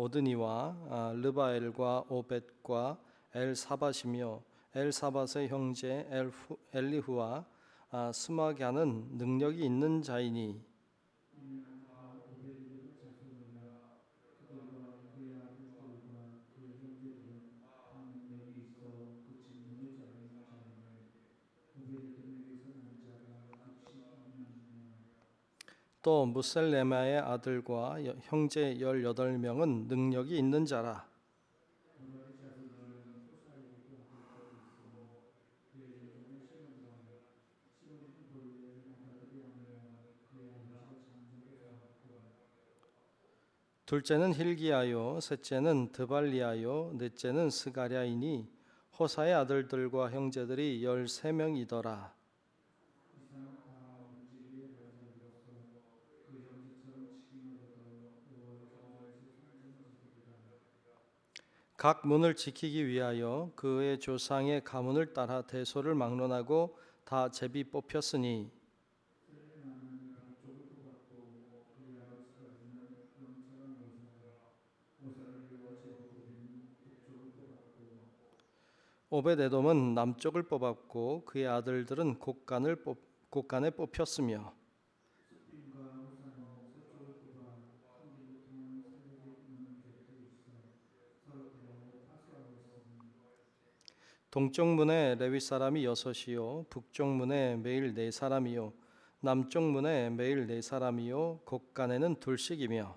오드니와 르바엘과 오벳과 엘사밧이며 엘사밧의 형제 엘리후와 스마갸는 능력이 있는 자이니 또 무셀레마의 아들과 형제 18명은 능력이 있는 자라. 둘째는 힐기야요, 셋째는 드발리야요, 넷째는 스가랴이니 호사의 아들들과 형제들이 13명이더라. 각 문을 지키기 위하여 그의 조상의 가문을 따라 대소를 막론하고 다 제비 뽑혔으니 오벳에돔은 남쪽을 뽑았고 그의 아들들은 곳간에 뽑혔으며 동쪽 문에 레위 사람이 6이요 북쪽 문에 매일 4사람이요 남쪽 문에 매일 4사람이요 곳간에는 2씩이며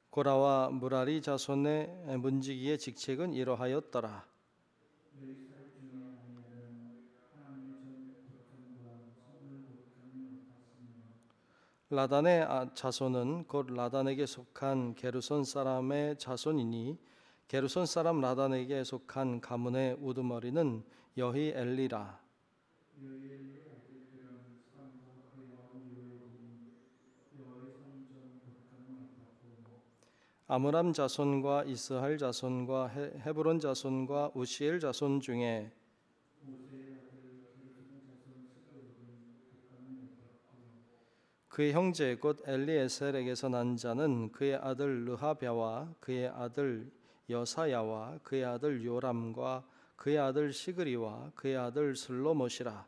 고라와 무라리 자손의 문지기의 직책은 이러하였더라. 라단의 자손은 곧 라단에게 속한 게르손 사람의 자손이니 게르손 사람 라단에게 속한 가문의 우두머리는 여히엘리라. 아므람 자손과 이스할 자손과 헤브론 자손과 우시엘 자손 중에 그의 형제 곧 엘리에셀에게서 난 자는 그의 아들 르하랴와 그의 아들 여사야와 그의 아들 요람과 그의 아들 시그리와 그의 아들 슬로못이라.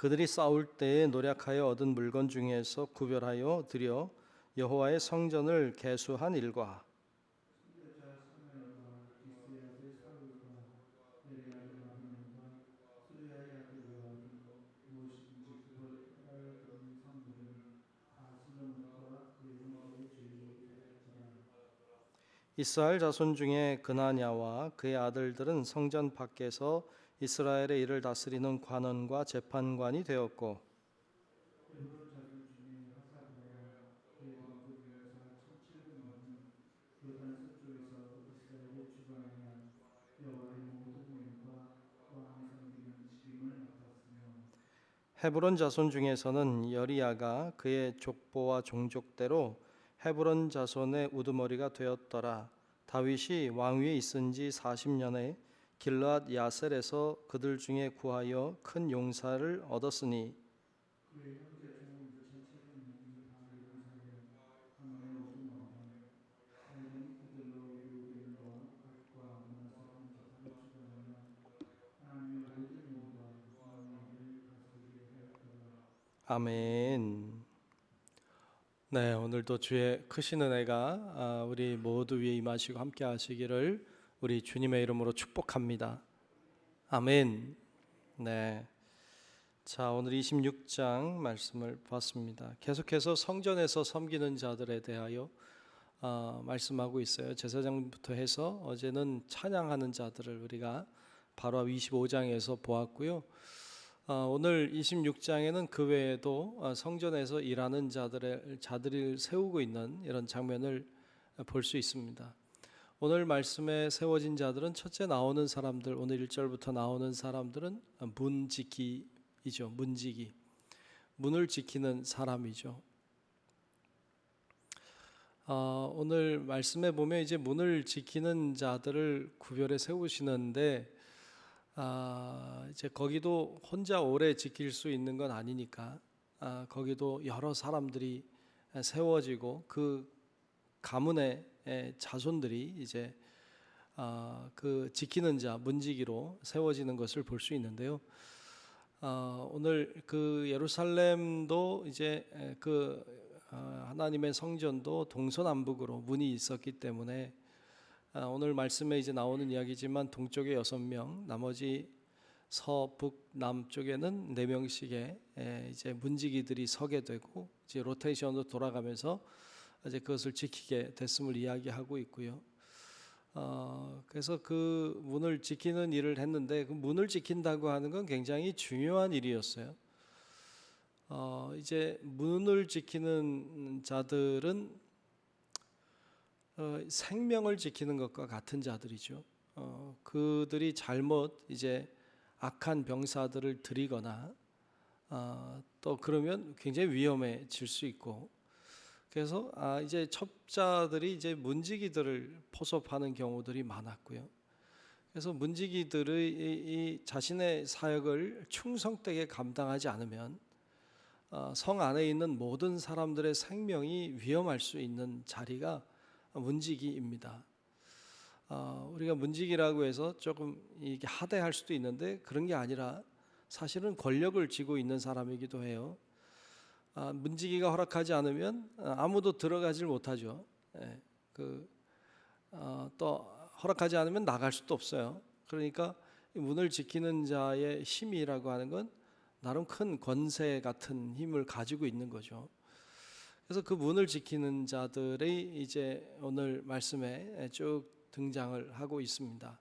그들이 싸울 때에 노력하여 얻은 물건 중에서 구별하여 드려 여호와의 성전을 계수한 일과 이스라엘 자손 중에 그나냐와 그의 아들들은 성전 밖에서 이스라엘의 일을 다스리는 관원과 재판관이 되었고 헤브론 자손 중에서는 여리야가 그의 족보와 종족대로 헤브론 자손의 우두머리가 되었더라. 다윗이 왕위에 있은 지 40년에 길르앗 야셀에서 그들 중에 구하여 큰 용사를 얻었으니 아멘. 네, 오늘도 주의 크신 은혜가 우리 모두 위에 임하시고 함께 하시기를 우리 주님의 이름으로 축복합니다. 아멘. 네. 자, 오늘 26장 말씀을 봤습니다. 계속해서 성전에서 섬기는 자들에 대하여 말씀하고 있어요. 제사장부터 해서 어제는 찬양하는 자들을 우리가 바로 25장에서 보았고요. 오늘 26장에는 그 외에도 성전에서 일하는 자들을 세우고 있는 이런 장면을 볼 수 있습니다. 오늘 말씀에 세워진 자들은 첫째 나오는 사람들, 오늘 1절부터 나오는 사람들은 문지기이죠. 문지기. 문을 지키는 사람이죠. 오늘 말씀에 보면 이제 문을 지키는 자들을 구별해 세우시는데, 이제 거기도 혼자 오래 지킬 수 있는 건 아니니까, 거기도 여러 사람들이 세워지고 그 가문의 자손들이 이제 그 지키는 자, 문지기로 세워지는 것을 볼 수 있는데요. 오늘 그 예루살렘도 이제 하나님의 성전도 동서남북으로 문이 있었기 때문에 오늘 말씀에 이제 나오는 이야기지만 동쪽에 6명, 나머지 서북 남쪽에는 4명씩의 이제 문지기들이 서게 되고 이제 로테이션으로 돌아가면서 이제 그것을 지키게 됐음을 이야기하고 있고요. 그래서 그 문을 지키는 일을 했는데, 그 문을 지킨다고 하는 건 굉장히 중요한 일이었어요. 이제 문을 지키는 자들은 생명을 지키는 것과 같은 자들이죠. 그들이 잘못 이제 악한 병사들을 들이거나 또 그러면 굉장히 위험해질 수 있고, 그래서 이제 첩자들이 이제 문지기들을 포섭하는 경우들이 많았고요. 그래서 문지기들의 이 자신의 사역을 충성되게 감당하지 않으면 성 안에 있는 모든 사람들의 생명이 위험할 수 있는 자리가 문지기입니다. 우리가 문지기라고 해서 조금 이게 하대할 수도 있는데 그런 게 아니라 사실은 권력을 쥐고 있는 사람이기도 해요. 문지기가 허락하지 않으면 아무도 들어가질 못하죠. 또 허락하지 않으면 나갈 수도 없어요. 그러니까 문을 지키는 자의 힘이라고 하는 건 나름 큰 권세 같은 힘을 가지고 있는 거죠. 그래서 그 문을 지키는 자들이 이제 오늘 말씀에 쭉 등장을 하고 있습니다.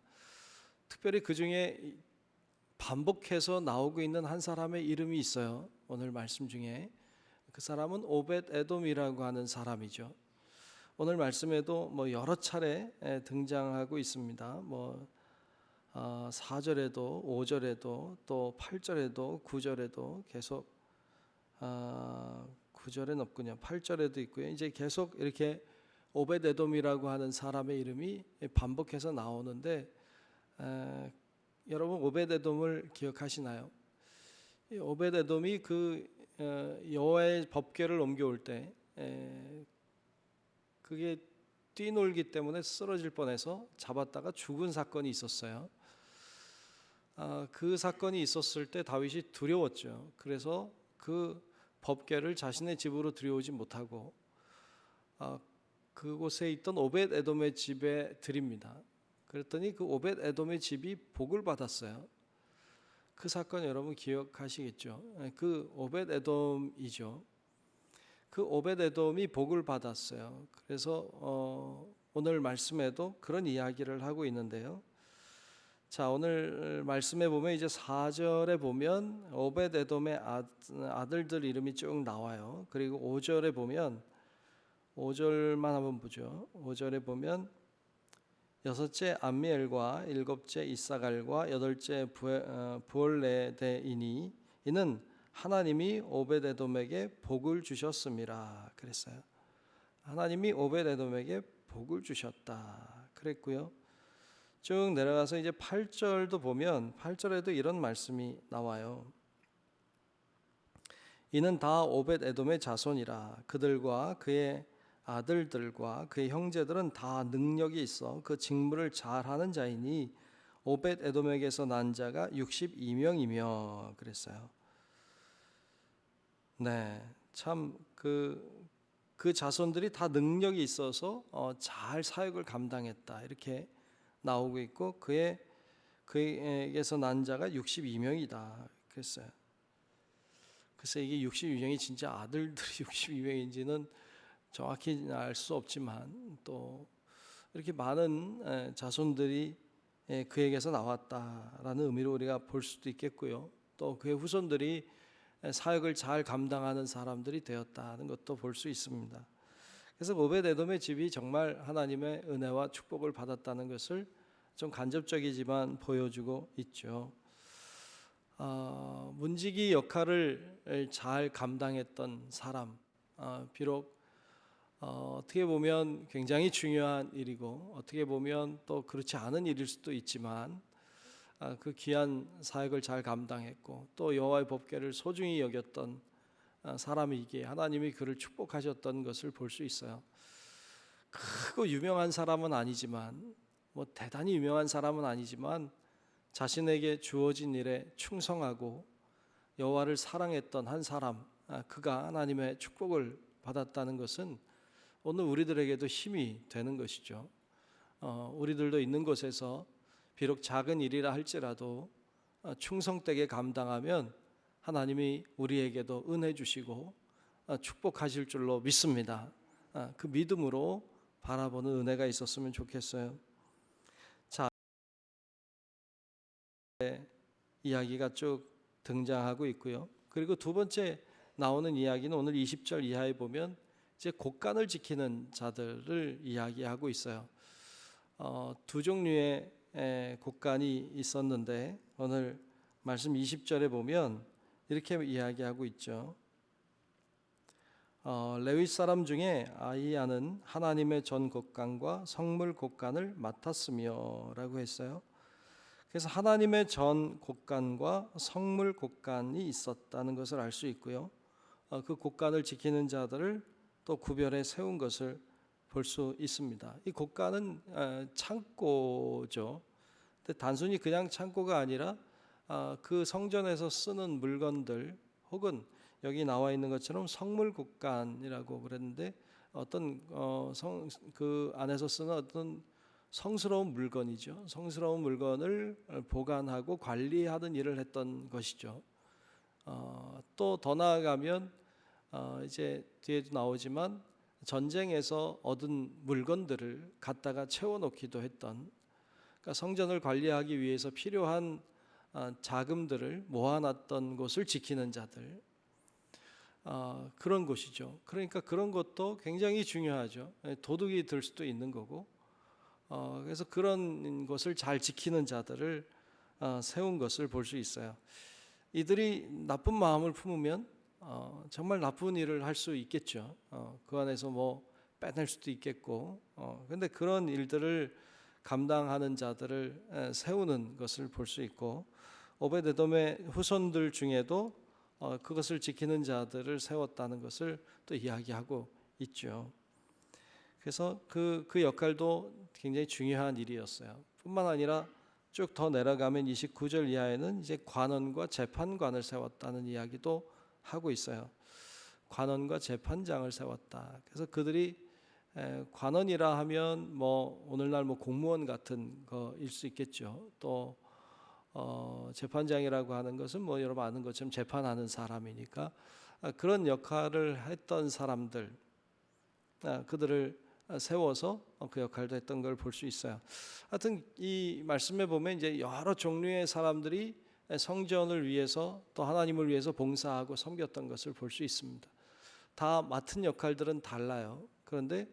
특별히 그 중에 반복해서 나오고 있는 한 사람의 이름이 있어요. 오늘 말씀 중에 그 사람은 오벳 에돔이라고 하는 사람이죠. 오늘 말씀에도 뭐 여러 차례 등장하고 있습니다. 4절에도 5절에도 또 8절에도 9절에도 계속 9절엔 없군요. 8절에도 있고요. 이제 계속 이렇게 오벳 에돔이라고 하는 사람의 이름이 반복해서 나오는데, 여러분 오벳 에돔을 기억하시나요? 오벳 에돔이 그 여호와의 법궤를 옮겨올 때 그게 뛰놀기 때문에 쓰러질 뻔해서 잡았다가 죽은 사건이 있었어요. 그 사건이 있었을 때 다윗이 두려웠죠. 그래서 그 법궤를 자신의 집으로 들여오지 못하고 그곳에 있던 오벳 에돔의 집에 드립니다. 그랬더니 그 오벳 에돔의 집이 복을 받았어요. 그 사건 여러분 기억하시겠죠? 그 오벳 에돔이죠. 그 오벳 에돔이 복을 받았어요. 그래서 오늘 말씀에도 그런 이야기를 하고 있는데요. 자, 오늘 말씀에 보면 이제 4절에 보면 오벳 에돔의 아들들 이름이 쭉 나와요. 그리고 5절에 보면 5절만 한번 보죠. 5절에 보면 여섯째 암미엘과 일곱째 이사갈과 여덟째 부올레데이니 이는 하나님이 오벳 에돔에게 복을 주셨음이라 그랬어요. 하나님이 오벳 에돔에게 복을 주셨다 그랬고요. 쭉 내려가서 이제 8절도 보면 8절에도 이런 말씀이 나와요. 이는 다 오벳 에돔의 자손이라. 그들과 그의 아들들과 그의 형제들은 다 능력이 있어 그 직무를 잘하는 자이니 오벳 에돔에게서 난 자가 62명이며 그랬어요. 네, 참 그 자손들이 다 능력이 있어서 잘 사역을 감당했다 이렇게 나오고 있고 그에게서 난 자가 62명이다 그랬어요. 글쎄 이게 62명이 진짜 아들들이 62명인지는 정확히 알 수 없지만 또 이렇게 많은 자손들이 그에게서 나왔다라는 의미로 우리가 볼 수도 있겠고요. 또 그의 후손들이 사역을 잘 감당하는 사람들이 되었다는 것도 볼 수 있습니다. 그래서 오벳 에돔의 집이 정말 하나님의 은혜와 축복을 받았다는 것을 좀 간접적이지만 보여주고 있죠. 문지기 역할을 잘 감당했던 사람, 비록 어떻게 보면 굉장히 중요한 일이고 어떻게 보면 또 그렇지 않은 일일 수도 있지만 그 귀한 사역을 잘 감당했고 또 여호와의 법궤를 소중히 여겼던 사람이기에 하나님이 그를 축복하셨던 것을 볼 수 있어요. 크고 유명한 사람은 아니지만 뭐 대단히 유명한 사람은 아니지만 자신에게 주어진 일에 충성하고 여호와를 사랑했던 한 사람, 그가 하나님의 축복을 받았다는 것은 오늘 우리들에게도 힘이 되는 것이죠. 우리들도 있는 곳에서 비록 작은 일이라 할지라도 충성되게 감당하면 하나님이 우리에게도 은혜 주시고 축복하실 줄로 믿습니다. 그 믿음으로 바라보는 은혜가 있었으면 좋겠어요. 자, 이야기가 쭉 등장하고 있고요. 그리고 두 번째 나오는 이야기는 오늘 20절 이하에 보면 이제 곳간을 지키는 자들을 이야기하고 있어요. 두 종류의 곳간이 있었는데 오늘 말씀 20절에 보면 이렇게 이야기하고 있죠. 레위 사람 중에 아히야는 하나님의 전 곳간과 성물 곳간을 맡았으며 라고 했어요. 그래서 하나님의 전 곳간과 성물 곳간이 있었다는 것을 알 수 있고요. 그 곳간을 지키는 자들을 또 구별해 세운 것을 볼 수 있습니다. 이 곳간은 창고죠. 근데 단순히 그냥 창고가 아니라 그 성전에서 쓰는 물건들 혹은 여기 나와 있는 것처럼 성물 곳간이라고 그랬는데 어떤 그 안에서 쓰는 어떤 성스러운 물건이죠. 성스러운 물건을 보관하고 관리하는 일을 했던 것이죠. 또 더 나아가면 이제 뒤에도 나오지만 전쟁에서 얻은 물건들을 갖다가 채워놓기도 했던, 그러니까 성전을 관리하기 위해서 필요한 자금들을 모아놨던 곳을 지키는 자들, 그런 곳이죠. 그러니까 그런 것도 굉장히 중요하죠. 도둑이 들 수도 있는 거고, 그래서 그런 것을 잘 지키는 자들을 세운 것을 볼 수 있어요. 이들이 나쁜 마음을 품으면 정말 나쁜 일을 할 수 있겠죠. 그 안에서 뭐 빼낼 수도 있겠고, 그런데 그런 일들을 감당하는 자들을 세우는 것을 볼 수 있고, 오베데돔의 후손들 중에도 그것을 지키는 자들을 세웠다는 것을 또 이야기하고 있죠. 그래서 그 역할도 굉장히 중요한 일이었어요. 뿐만 아니라 쭉 더 내려가면 29절 이하에는 이제 관원과 재판관을 세웠다는 이야기도 하고 있어요. 관원과 재판장을 세웠다. 그래서 그들이 관원이라 하면 뭐 오늘날 뭐 공무원 같은 거일 수 있겠죠. 또 재판장이라고 하는 것은 뭐 여러분 아는 것처럼 재판하는 사람이니까 그런 역할을 했던 사람들, 그들을 세워서 그 역할도 했던 걸 볼 수 있어요. 하여튼 이 말씀에 보면 이제 여러 종류의 사람들이 성전을 위해서 또 하나님을 위해서 봉사하고 섬겼던 것을 볼 수 있습니다. 다 맡은 역할들은 달라요. 그런데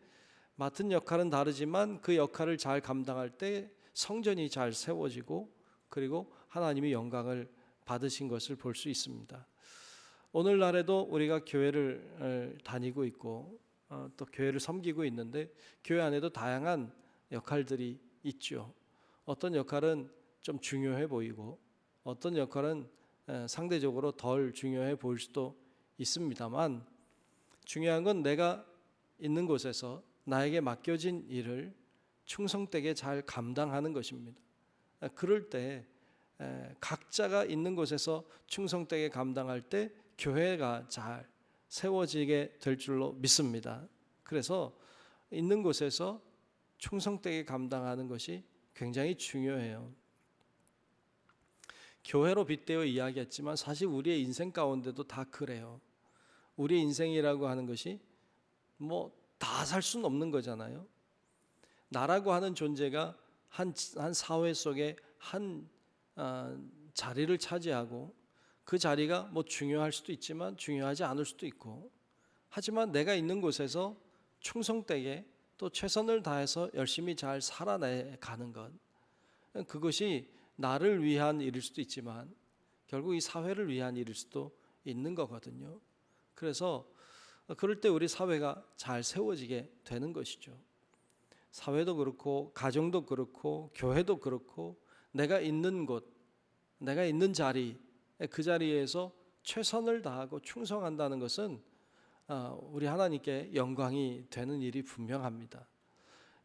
맡은 역할은 다르지만 그 역할을 잘 감당할 때 성전이 잘 세워지고 그리고 하나님이 영광을 받으신 것을 볼 수 있습니다. 오늘날에도 우리가 교회를 다니고 있고 또 교회를 섬기고 있는데 교회 안에도 다양한 역할들이 있죠. 어떤 역할은 좀 중요해 보이고 어떤 역할은 상대적으로 덜 중요해 보일 수도 있습니다만 중요한 건 내가 있는 곳에서 나에게 맡겨진 일을 충성되게 잘 감당하는 것입니다. 그럴 때 각자가 있는 곳에서 충성되게 감당할 때 교회가 잘 세워지게 될 줄로 믿습니다. 그래서 있는 곳에서 충성되게 감당하는 것이 굉장히 중요해요. 교회로 빗대어 이야기했지만 사실 우리의 인생 가운데도 다 그래요. 우리의 인생이라고 하는 것이 뭐 다 살 수는 없는 거잖아요. 나라고 하는 존재가 한 사회 속에 한 자리를 차지하고 그 자리가 뭐 중요할 수도 있지만 중요하지 않을 수도 있고, 하지만 내가 있는 곳에서 충성되게 또 최선을 다해서 열심히 잘 살아내가는 것, 그것이 나를 위한 일일 수도 있지만 결국 이 사회를 위한 일일 수도 있는 거거든요. 그래서 그럴 때 우리 사회가 잘 세워지게 되는 것이죠. 사회도 그렇고 가정도 그렇고 교회도 그렇고 내가 있는 곳, 내가 있는 자리, 그 자리에서 최선을 다하고 충성한다는 것은 우리 하나님께 영광이 되는 일이 분명합니다.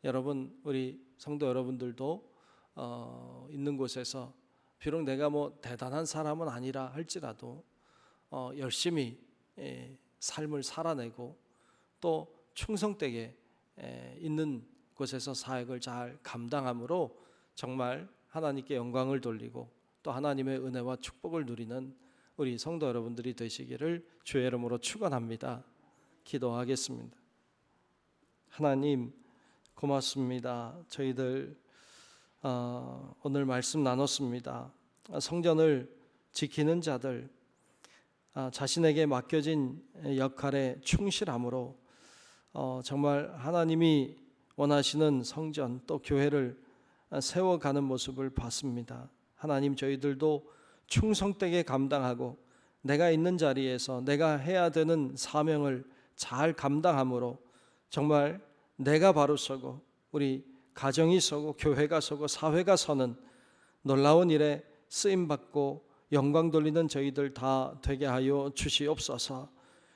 여러분, 우리 성도 여러분들도 있는 곳에서 비록 내가 뭐 대단한 사람은 아니라 할지라도 열심히 삶을 살아내고 또 충성되게 있는 곳에서 사역을 잘 감당함으로 정말 하나님께 영광을 돌리고 또 하나님의 은혜와 축복을 누리는 우리 성도 여러분들이 되시기를 주의 이름으로 축원합니다. 기도하겠습니다. 하나님 고맙습니다. 저희들 오늘 말씀 나눴습니다. 성전을 지키는 자들, 자신에게 맡겨진 역할에 충실함으로 정말 하나님이 원하시는 성전 또 교회를 세워가는 모습을 봤습니다. 하나님, 저희들도 충성되게 감당하고 내가 있는 자리에서 내가 해야 되는 사명을 잘 감당함으로 정말 내가 바로 서고 우리 가정이 서고 교회가 서고 사회가 서는 놀라운 일에 쓰임받고 영광 돌리는 저희들 다 되게 하여 주시옵소서.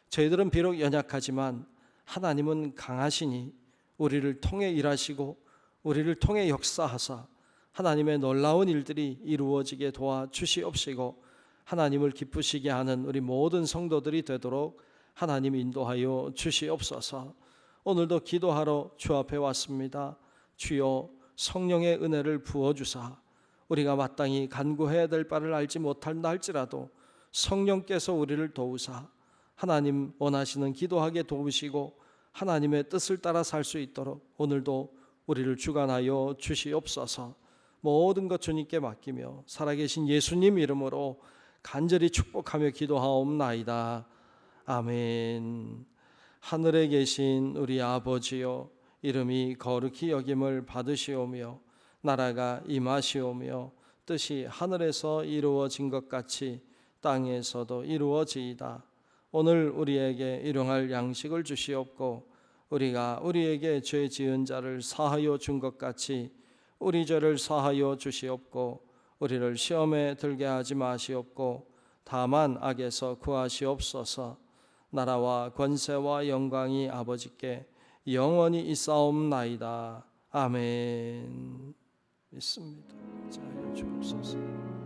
저희들은 비록 연약하지만 하나님은 강하시니 우리를 통해 일하시고 우리를 통해 역사하사 하나님의 놀라운 일들이 이루어지게 도와주시옵시고 하나님을 기쁘시게 하는 우리 모든 성도들이 되도록 하나님 인도하여 주시옵소서. 오늘도 기도하러 주 앞에 왔습니다. 주여, 성령의 은혜를 부어주사 우리가 마땅히 간구해야 될 바를 알지 못한다 할지라도 성령께서 우리를 도우사 하나님 원하시는 기도하게 도우시고 하나님의 뜻을 따라 살 수 있도록 오늘도 우리를 주관하여 주시옵소서. 모든 것 주님께 맡기며 살아계신 예수님 이름으로 간절히 축복하며 기도하옵나이다. 아멘. 하늘에 계신 우리 아버지여, 이름이 거룩히 여김을 받으시오며 나라가 임하시오며 뜻이 하늘에서 이루어진 것 같이 땅에서도 이루어지이다. 오늘 우리에게 일용할 양식을 주시옵고 우리가 우리에게 죄 지은 자를 사하여 준 것 같이 우리 죄를 사하여 주시옵고 우리를 시험에 들게 하지 마시옵고 다만 악에서 구하시옵소서. 나라와 권세와 영광이 아버지께 영원히 있사옵나이다. 아멘. 믿습니다. 자여 주옵소서.